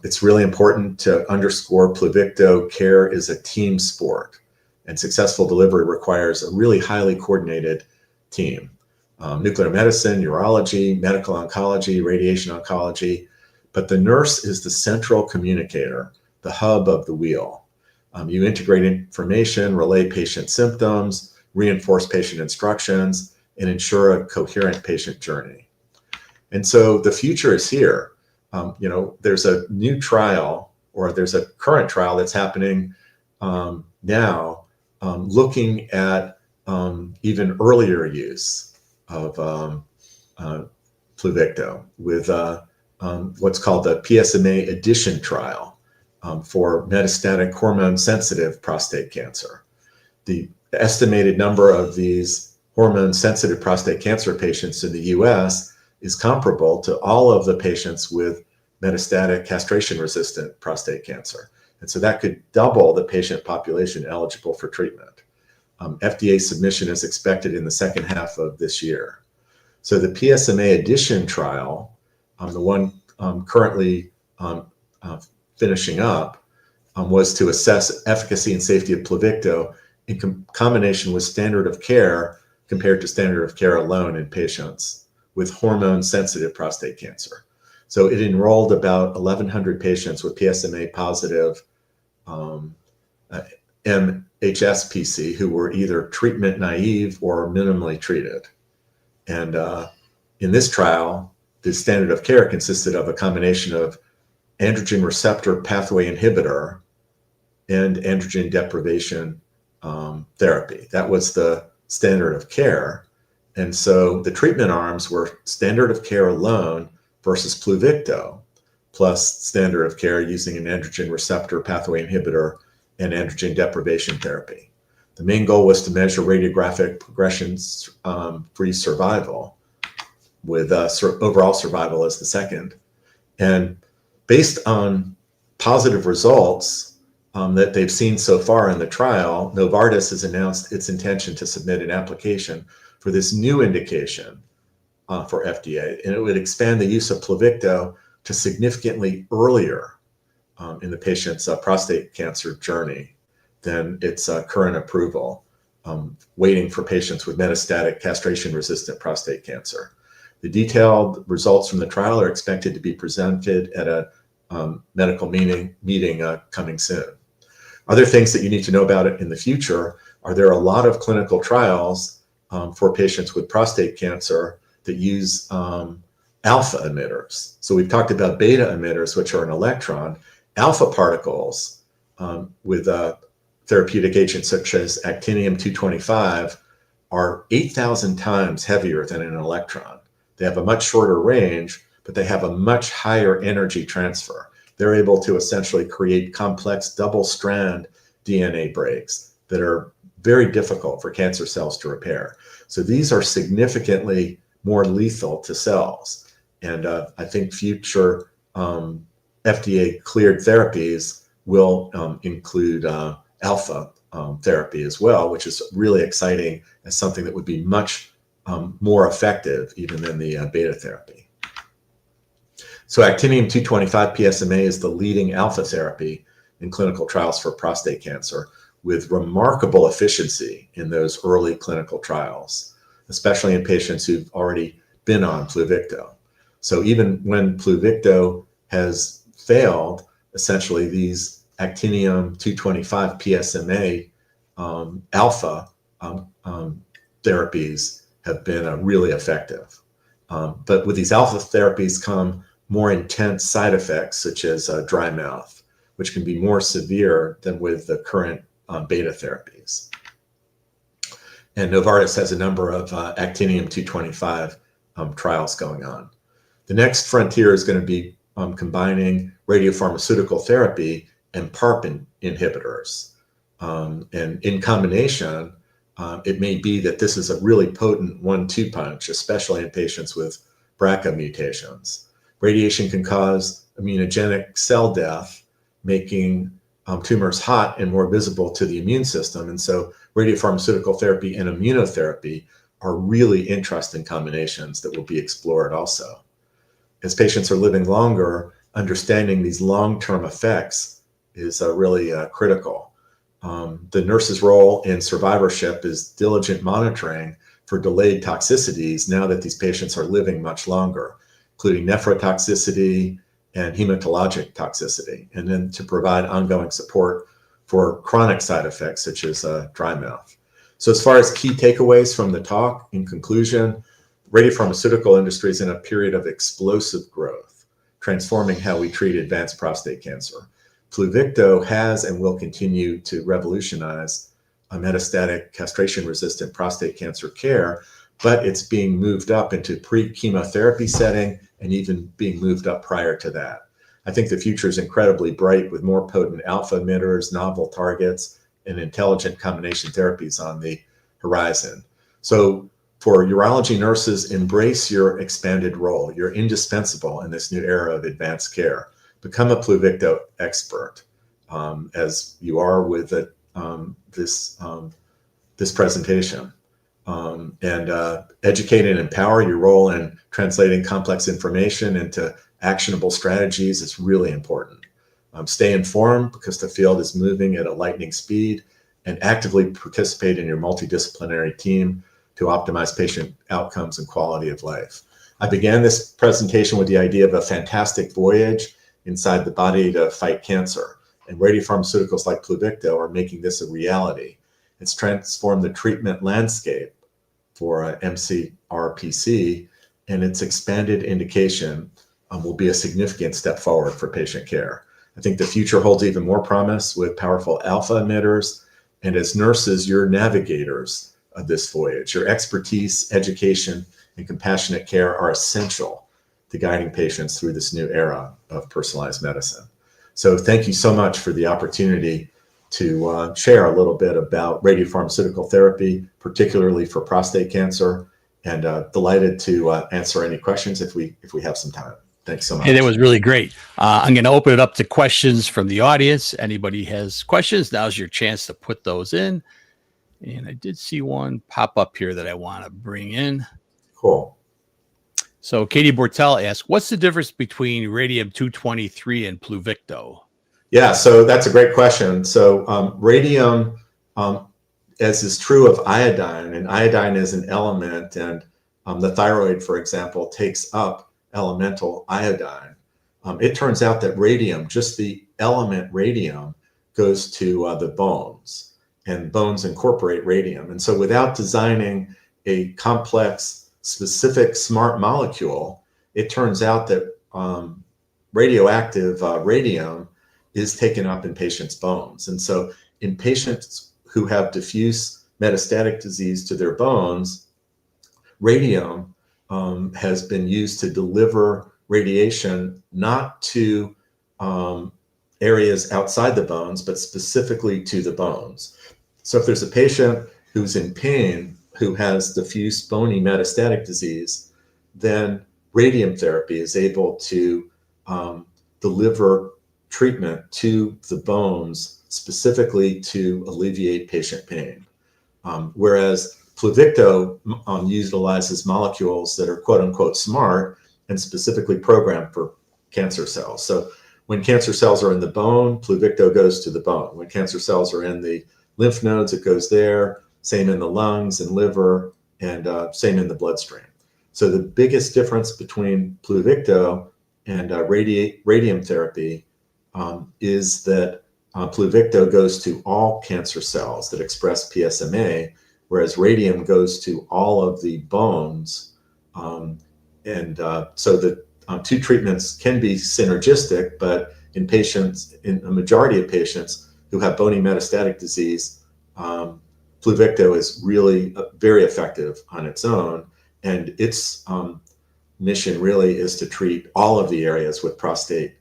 it's really important to underscore Pluvicto care is a team sport, and successful delivery requires a really highly coordinated team. Nuclear medicine, urology, medical oncology, radiation oncology, but the nurse is the central communicator, the hub of the wheel. You integrate information, relay patient symptoms, reinforce patient instructions, and ensure a coherent patient journey. And so the future is here. There's a new trial, or there's a current trial that's happening now, looking at even earlier use of Pluvicto with what's called the PSMA addition trial for metastatic hormone-sensitive prostate cancer. The estimated number of these hormone-sensitive prostate cancer patients in the US is comparable to all of the patients with metastatic castration-resistant prostate cancer. And so that could double the patient population eligible for treatment. FDA submission is expected in the second half of this year. So the PSMA addition trial, the one currently finishing up, was to assess efficacy and safety of Pluvicto in combination with standard of care compared to standard of care alone in patients with hormone-sensitive prostate cancer. So it enrolled about 1,100 patients with PSMA-positive um, MHSPC who were either treatment naive or minimally treated. And in this trial, the standard of care consisted of a combination of androgen receptor pathway inhibitor and androgen deprivation therapy. That was the standard of care. And so the treatment arms were standard of care alone versus Pluvicto, plus standard of care using an androgen receptor pathway inhibitor and androgen deprivation therapy. The main goal was to measure radiographic progression-free survival, with overall survival as the second. And based on positive results that they've seen so far in the trial, Novartis has announced its intention to submit an application for this new indication for FDA, and it would expand the use of Pluvicto to significantly earlier in the patient's prostate cancer journey than its current approval, waiting for patients with metastatic castration-resistant prostate cancer. The detailed results from the trial are expected to be presented at a medical meeting coming soon. Other things that you need to know about it in the future are there are a lot of clinical trials for patients with prostate cancer that use alpha emitters. So we've talked about beta emitters, which are an electron. Alpha particles with therapeutic agents such as actinium-225 are 8,000 times heavier than an electron. They have a much shorter range, but they have a much higher energy transfer. They're able to essentially create complex double-strand DNA breaks that are very difficult for cancer cells to repair. So these are significantly more lethal to cells. And I think future FDA-cleared therapies will include alpha therapy as well, which is really exciting as something that would be much more effective even than the beta therapy. So actinium-225 PSMA is the leading alpha therapy in clinical trials for prostate cancer, with remarkable efficiency in those early clinical trials, especially in patients who've already been on Pluvicto. So even when Pluvicto has failed, essentially these actinium-225 PSMA alpha therapies have been really effective. But with these alpha therapies come more intense side effects, such as dry mouth, which can be more severe than with the current beta therapies. And Novartis has a number of actinium-225 trials going on. The next frontier is going to be combining radiopharmaceutical therapy and PARP inhibitors. And in combination, it may be that this is a really potent 1-2 punch, especially in patients with BRCA mutations. Radiation can cause immunogenic cell death, making tumors hot and more visible to the immune system. And so radiopharmaceutical therapy and immunotherapy are really interesting combinations that will be explored also. As patients are living longer, understanding these long-term effects is really critical. The nurse's role in survivorship is diligent monitoring for delayed toxicities now that these patients are living much longer, including nephrotoxicity and hematologic toxicity, and then to provide ongoing support for chronic side effects such as dry mouth. So as far as key takeaways from the talk, in conclusion, radiopharmaceutical industry is in a period of explosive growth, transforming how we treat advanced prostate cancer. Pluvicto has and will continue to revolutionize metastatic castration-resistant prostate cancer care, but it's being moved up into pre-chemotherapy setting and even being moved up prior to that. I think the future is incredibly bright with more potent alpha emitters, novel targets, and intelligent combination therapies on the horizon. So for urology nurses, embrace your expanded role. You're indispensable in this new era of advanced care. Become a Pluvicto expert, as you are with this presentation. And educate and empower. Your role in translating complex information into actionable strategies is really important. Stay informed because the field is moving at a lightning speed, and actively participate in your multidisciplinary team to optimize patient outcomes and quality of life. I began this presentation with the idea of a fantastic voyage inside the body to fight cancer. And radiopharmaceuticals like Pluvicto are making this a reality. It's transformed the treatment landscape for MCRPC, and its expanded indication will be a significant step forward for patient care. I think the future holds even more promise with powerful alpha emitters. And as nurses, you're navigators of this voyage. Your expertise, education, and compassionate care are essential to guiding patients through this new era of personalized medicine. So thank you so much for the opportunity to share a little bit about radiopharmaceutical therapy, particularly for prostate cancer, and delighted to answer any questions if we have some time. Thanks so much. Hey, that was really great. I'm going to open it up to questions from the audience. Anybody has questions, now's your chance to put those in. And I did see one pop up here that I want to bring in. Cool. So Katie Bortel asked, what's the difference between radium-223 and Pluvicto? Yeah, so that's a great question. So radium, as is true of iodine, and iodine is an element, and the thyroid, for example, takes up elemental iodine. It turns out that radium, just the element radium, goes to the bones, and bones incorporate radium. And so without designing a complex, specific, smart molecule, it turns out that radioactive radium is taken up in patients' bones. And so in patients who have diffuse metastatic disease to their bones, radium has been used to deliver radiation not to areas outside the bones, but specifically to the bones. So if there's a patient who's in pain, who has diffuse bony metastatic disease, then radium therapy is able to deliver treatment to the bones specifically to alleviate patient pain. Whereas Pluvicto utilizes molecules that are quote unquote smart and specifically programmed for cancer cells. So when cancer cells are in the bone, Pluvicto goes to the bone. When cancer cells are in the lymph nodes, it goes there. Same in the lungs and liver, and same in the bloodstream. So the biggest difference between Pluvicto and radium therapy is that Pluvicto goes to all cancer cells that express PSMA, whereas radium goes to all of the bones. So the two treatments can be synergistic, but in patients, in a majority of patients who have bony metastatic disease, Pluvicto is really very effective on its own, and its mission really is to treat all of the areas with prostate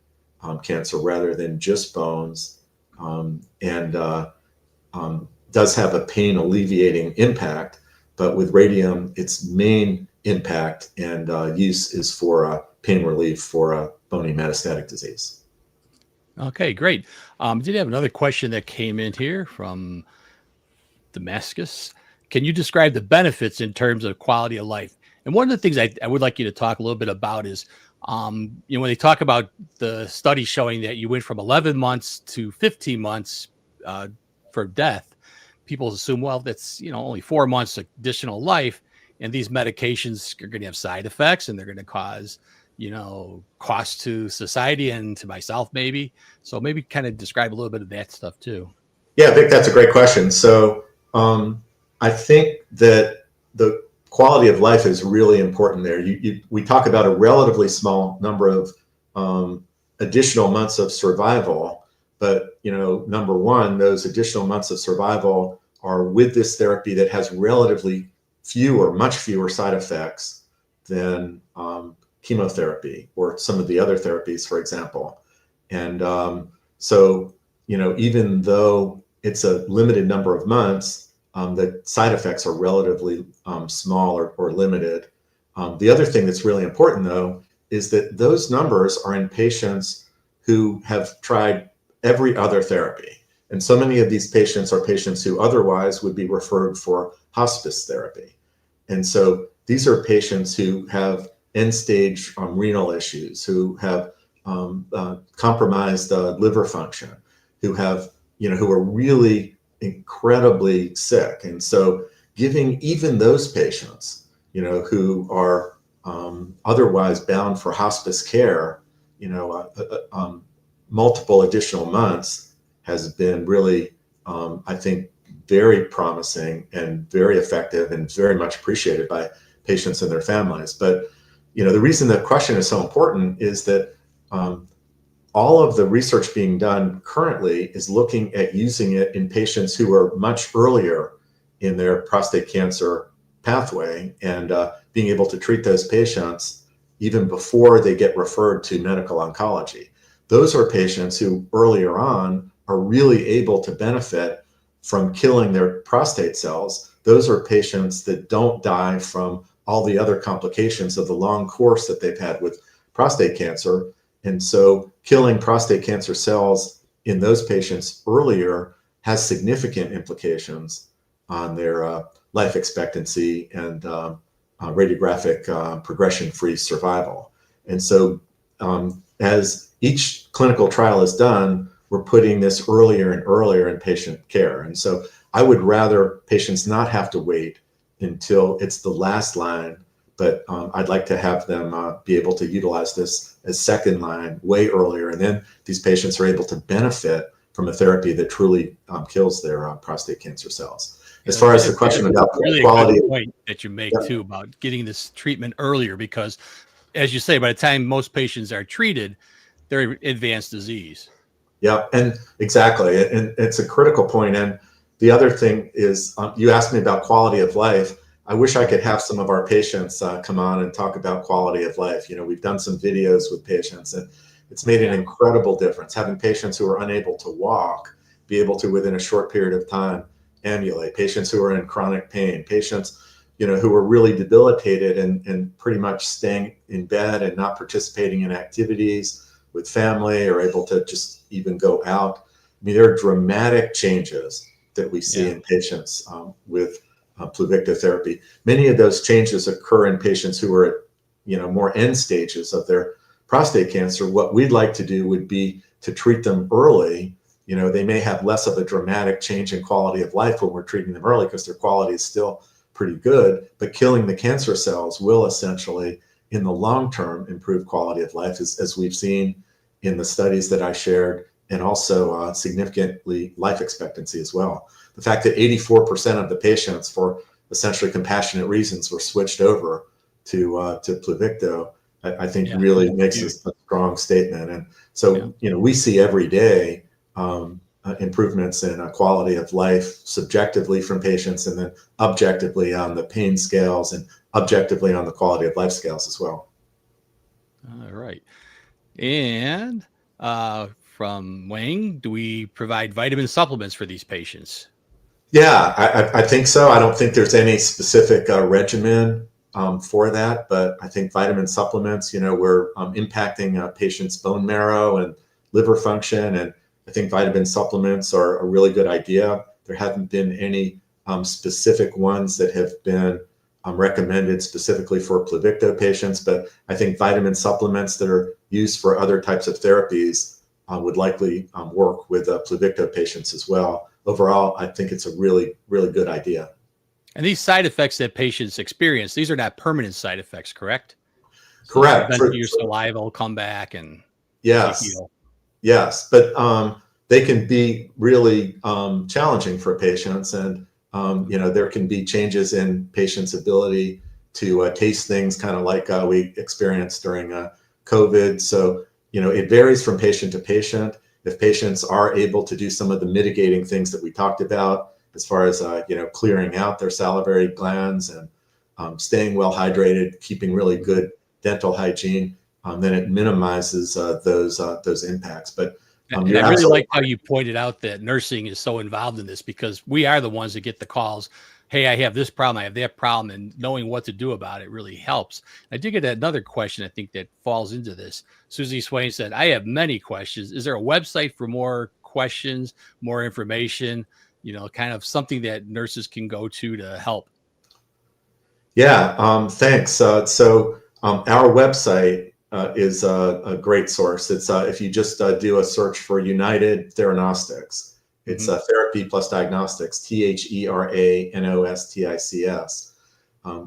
cancer rather than just bones, and does have a pain alleviating impact, but with radium, its main impact and use is for pain relief for bony metastatic disease. Okay, great. Did have another question that came in here from Damascus. Can you describe the benefits in terms of quality of life? And one of the things I would like you to talk a little bit about is, when they talk about the study showing that you went from 11 months to 15 months for death, people assume, well, that's, only 4 months additional life. And these medications are going to have side effects and they're going to cause, cost to society and to myself, maybe. So maybe kind of describe a little bit of that stuff too. Yeah, Vic, that's a great question. So I think that the quality of life is really important there. We talk about a relatively small number of additional months of survival, but number one, those additional months of survival are with this therapy that has relatively much fewer side effects than chemotherapy or some of the other therapies, for example. And so even though it's a limited number of months, the side effects are relatively small or limited. The other thing that's really important, though, is that those numbers are in patients who have tried every other therapy. And so many of these patients are patients who otherwise would be referred for hospice therapy. And so these are patients who have end-stage renal issues, who have compromised liver function, who are really incredibly sick. And so giving even those patients, who are otherwise bound for hospice care, multiple additional months has been really, I think, very promising and very effective and very much appreciated by patients and their families. But, the reason the question is so important is that all of the research being done currently is looking at using it in patients who are much earlier in their prostate cancer pathway, and being able to treat those patients even before they get referred to medical oncology. Those are patients who earlier on are really able to benefit from killing their prostate cells. Those are patients that don't die from all the other complications of the long course that they've had with prostate cancer. And so killing prostate cancer cells in those patients earlier has significant implications on their life expectancy and radiographic progression-free survival. And so as each clinical trial is done, we're putting this earlier and earlier in patient care. And so I would rather patients not have to wait until it's the last line, but I'd like to have them be able to utilize this as second line way earlier. And then these patients are able to benefit from a therapy that truly kills their prostate cancer cells. As far as the question about really quality, a good point that you make too about getting this treatment earlier, because as you say, by the time most patients are treated, they're advanced disease. Yeah, and exactly. And it's a critical point. And the other thing is, you asked me about quality of life. I wish I could have some of our patients come on and talk about quality of life. We've done some videos with patients, and it's made an incredible difference. Having patients who are unable to walk be able to, within a short period of time, ambulate, patients who are in chronic pain, patients who are really debilitated and pretty much staying in bed and not participating in activities with family or able to just even go out. I mean, there are dramatic changes that we see in patients with Pluvicto therapy. Many of those changes occur in patients who are at more end stages of their prostate cancer. What we'd like to do would be to treat them early. They may have less of a dramatic change in quality of life when we're treating them early because their quality is still pretty good, but killing the cancer cells will essentially, in the long term, improve quality of life, as we've seen in the studies that I shared, and also significantly life expectancy as well. The fact that 84% of the patients, for essentially compassionate reasons, were switched over to Pluvicto, I think really makes a strong statement. And so, we see every day improvements in quality of life subjectively from patients, and then objectively on the pain scales and objectively on the quality of life scales as well. All right. And from Wang, do we provide vitamin supplements for these patients? Yeah, I think so. I don't think there's any specific regimen for that, but I think vitamin supplements, we're impacting patients' bone marrow and liver function, and I think vitamin supplements are a really good idea. There haven't been any specific ones that have been recommended specifically for Pluvicto patients, but I think vitamin supplements that are used for other types of therapies would likely work with Pluvicto patients as well. Overall, I think it's a really, really good idea. And these side effects that patients experience, these are not permanent side effects, correct? Correct. So your saliva will come back and heal. Yes, but they can be really challenging for patients, and there can be changes in patients' ability to taste things, kind of like we experienced during COVID. So it varies from patient to patient. If patients are able to do some of the mitigating things that we talked about, as far as clearing out their salivary glands and staying well hydrated, keeping really good dental hygiene, then it minimizes those impacts. But and I really like how you pointed out that nursing is so involved in this, because we are the ones that get the calls. Hey, I have this problem, I have that problem, and knowing what to do about it really helps. I did get another question, I think, that falls into this. Susie Swain said, I have many questions. Is there a website for more questions, more information, kind of something that nurses can go to help? Yeah, thanks. So our website is a great source. It's if you just do a search for United Theranostics. It's therapy plus diagnostics, THERANOSTICS.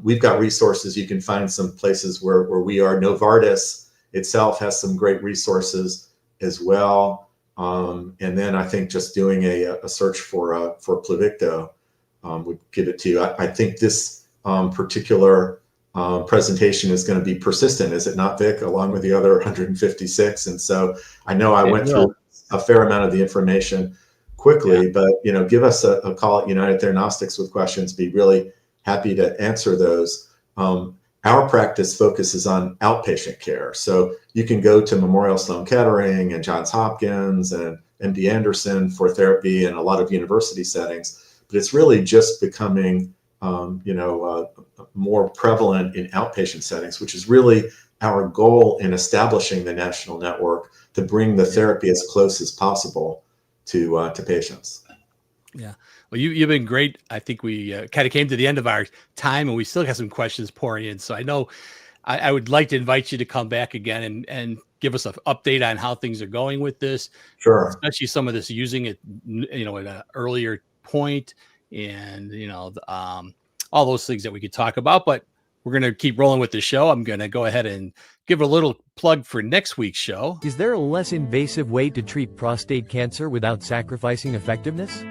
We've got resources. You can find some places where we are. Novartis itself has some great resources as well. And then I think just doing a search for Pluvicto would give it to you. I think this particular presentation is going to be persistent, is it not, Vic, along with the other 156? And so I know I went through a fair amount of the information quickly, but give us a call at United Theranostics with questions. Be really happy to answer those. Our practice focuses on outpatient care. So you can go to Memorial Sloan Kettering and Johns Hopkins and MD Anderson for therapy in a lot of university settings, but it's really just becoming more prevalent in outpatient settings, which is really our goal in establishing the national network, to bring the therapy as close as possible to patients. Yeah. Well, you've been great. I think we kind of came to the end of our time, and we still got some questions pouring in. So I know I would like to invite you to come back again and give us an update on how things are going with this. Sure. Especially some of this using it, at an earlier point, and all those things that we could talk about. But we're going to keep rolling with the show. I'm going to go ahead and give a little plug for next week's show. Is there a less invasive way to treat prostate cancer without sacrificing effectiveness?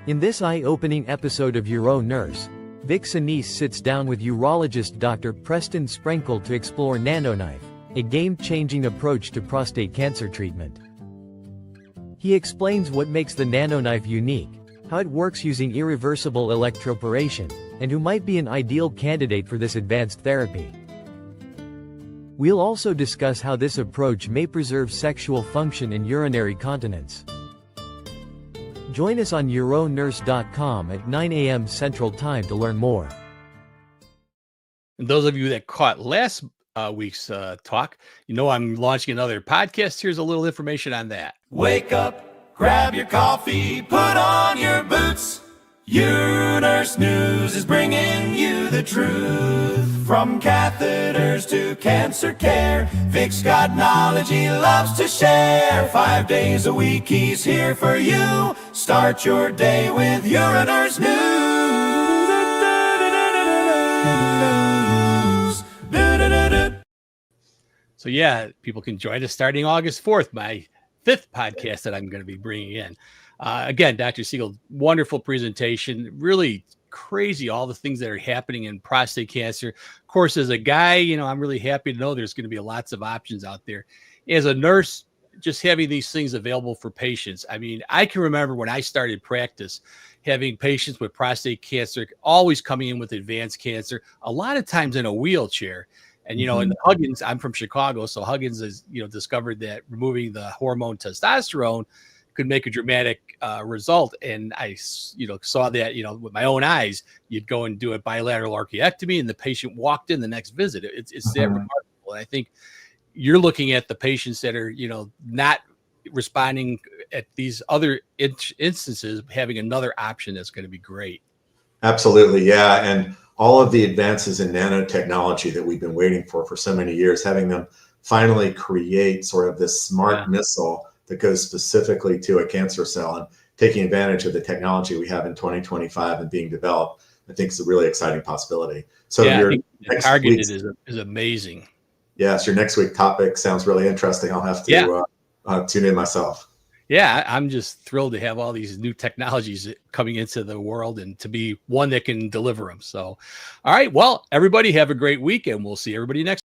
In this eye-opening episode of UroNurse, Vic Senese sits down with urologist Dr. Preston Sprenkle to explore NanoKnife, a game-changing approach to prostate cancer treatment. He explains what makes the NanoKnife unique, how it works using irreversible electroporation, and who might be an ideal candidate for this advanced therapy. We'll also discuss how this approach may preserve sexual function and urinary continence. Join us on uronurse.com at 9 a.m. Central Time to learn more. And those of you that caught last week's talk, I'm launching another podcast. Here's a little information on that. Wake up, grab your coffee, put on your boots. UroNurse News is bringing you the truth. From catheters to cancer care, Vic's got knowledge he loves to share. 5 days a week he's here for you. Start your day with UroNurse News. So yeah, people can join us starting August 4th, my 5th podcast that I'm going to be bringing in. Again, Dr. Siegel, wonderful presentation, really crazy, all the things that are happening in prostate cancer. Of course, as a guy, I'm really happy to know there's going to be lots of options out there. As a nurse, just having these things available for patients. I mean, I can remember when I started practice, having patients with prostate cancer always coming in with advanced cancer, a lot of times in a wheelchair. And, in Huggins, I'm from Chicago, so Huggins has, discovered that removing the hormone testosterone could make a dramatic result. And I, saw that, with my own eyes. You'd go and do a bilateral orchiectomy, and the patient walked in the next visit. It's that remarkable. And I think you're looking at the patients that are, not responding at these other instances, having another option that's going to be great. Absolutely, yeah. And all of the advances in nanotechnology that we've been waiting for so many years, having them finally create sort of this smart missile that goes specifically to a cancer cell, and taking advantage of the technology we have in 2025 and being developed, I think is a really exciting possibility. So your next targeted is amazing. Yes, your next week topic sounds really interesting. I'll have to tune in myself. Yeah, I'm just thrilled to have all these new technologies coming into the world and to be one that can deliver them. So, all right, well, everybody have a great week, and we'll see everybody next